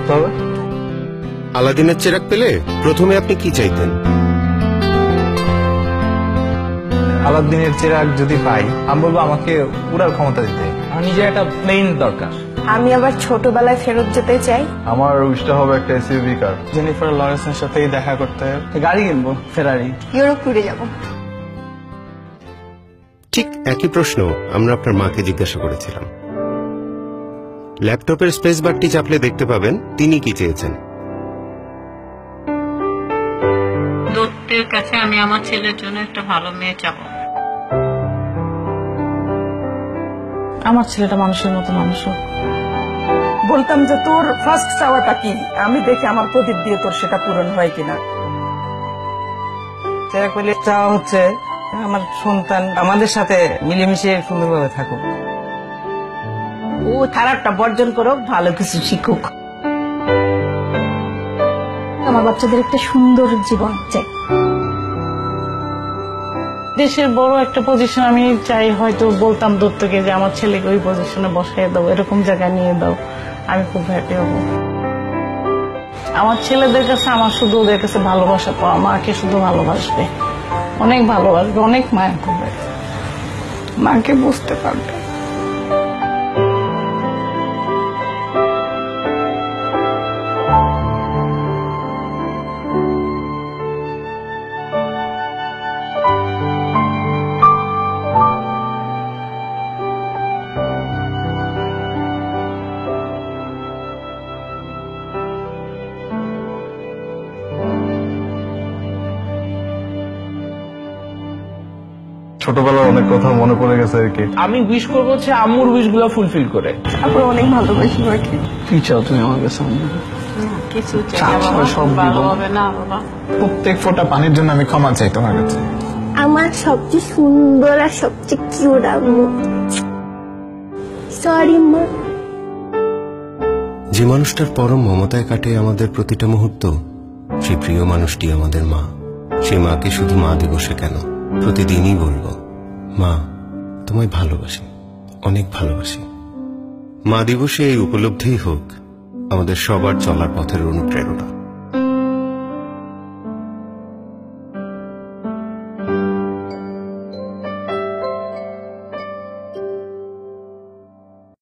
করতে হবে? আলাদিনের চেরাগ পেলে প্রথমে আপনি কি চাইতেন? আলাদিনের চেরাগ যদি পাই, আমি বলবো আমাকে উড়ার ক্ষমতা দিতে। আমার নিজের একটা প্লেন দরকার। আমি আবার ছোটবেলায় ফেরত যেতে চাই। আমার উইশটা হবে একটা এসইউভি কার। জেনিফার লরেন্সের সাথেই দেখা করতে গাড়ি কিনবো, ফেরারি। ইউরোপ ঘুরে যাব। ঠিক একই প্রশ্ন আমরা আপনার মাকে জিজ্ঞাসা করেছিলাম। ল্যাপটপের স্পেস বারটি চাপলে দেখতে পাবেন তিনি কি চেয়েছেন। দত্তের কাছে আমি আমার ছেলের জন্য একটা ভালো মেয়ে চাবো। আমার ছেলেটা মানুষের মতো মানুষ হোক। বলতাম যে তোর ফার্স্ট চাওয়াটা কি, আমি দেখি আমার প্রদীপ দিয়ে তোর সেটা পূরণ হয় কিনা। চেরাগ পেলে চাওয়া হচ্ছে আমার সন্তান আমাদের সাথে মিলেমিশে সুন্দরভাবে থাকুক। ও খারাপটা বর্জন করুক, ভালো কিছু শিখুক। আমার বাচ্চাদের একটা সুন্দর জীবন চাই। দেশের বড় একটা পজিশন আমি চাই, হয়তো বলতাম দত্তকে যে আমার ছেলেকে ওই পজিশনে বসাই দাও, এরকম জায়গায় নিয়ে দাও, আমি খুব হ্যাপি হব। আমার ছেলেদের কাছে আমার শুধু ওদের কাছে ভালোবাসা পাওয়া, মাকে শুধু ভালোবাসবে, অনেক ভালোবাসবে, অনেক মায়া করবে, মাকে বুঝতে পারবে। ছোটবেলার অনেক কথা মনে পড়ে গেছে আর কি। আমি উইশ করবো হচ্ছে আম্মুর উইশ গুলো ফুলফিল করে। তারপরে অনেক ভালোবাসি মাকে। কি চাও তুমি আমার কাছে? কিছু সব ভালো হবে না বাবা। প্রত্যেক ফোঁটা পানির জন্য আমি ক্ষমা চাই তোমার কাছে। আমার সবচেয়ে সুন্দর আর সবচেয়ে কিউট আম্মু। সরি মা। যে মানুষটার পরম মমতায় কাটে আমাদের প্রতিটা মুহূর্ত, সেই প্রিয় মানুষটি আমাদের মা। সেই মাকে শুধু মা দিবসে কেন, প্রতিদিনই বলবো, মা তোমায় ভালোবাসি, অনেক ভালোবাসি। মা দিবসে এই উপলব্ধিই হোক আমাদের সবার চলার পথের অনুপ্রেরণা।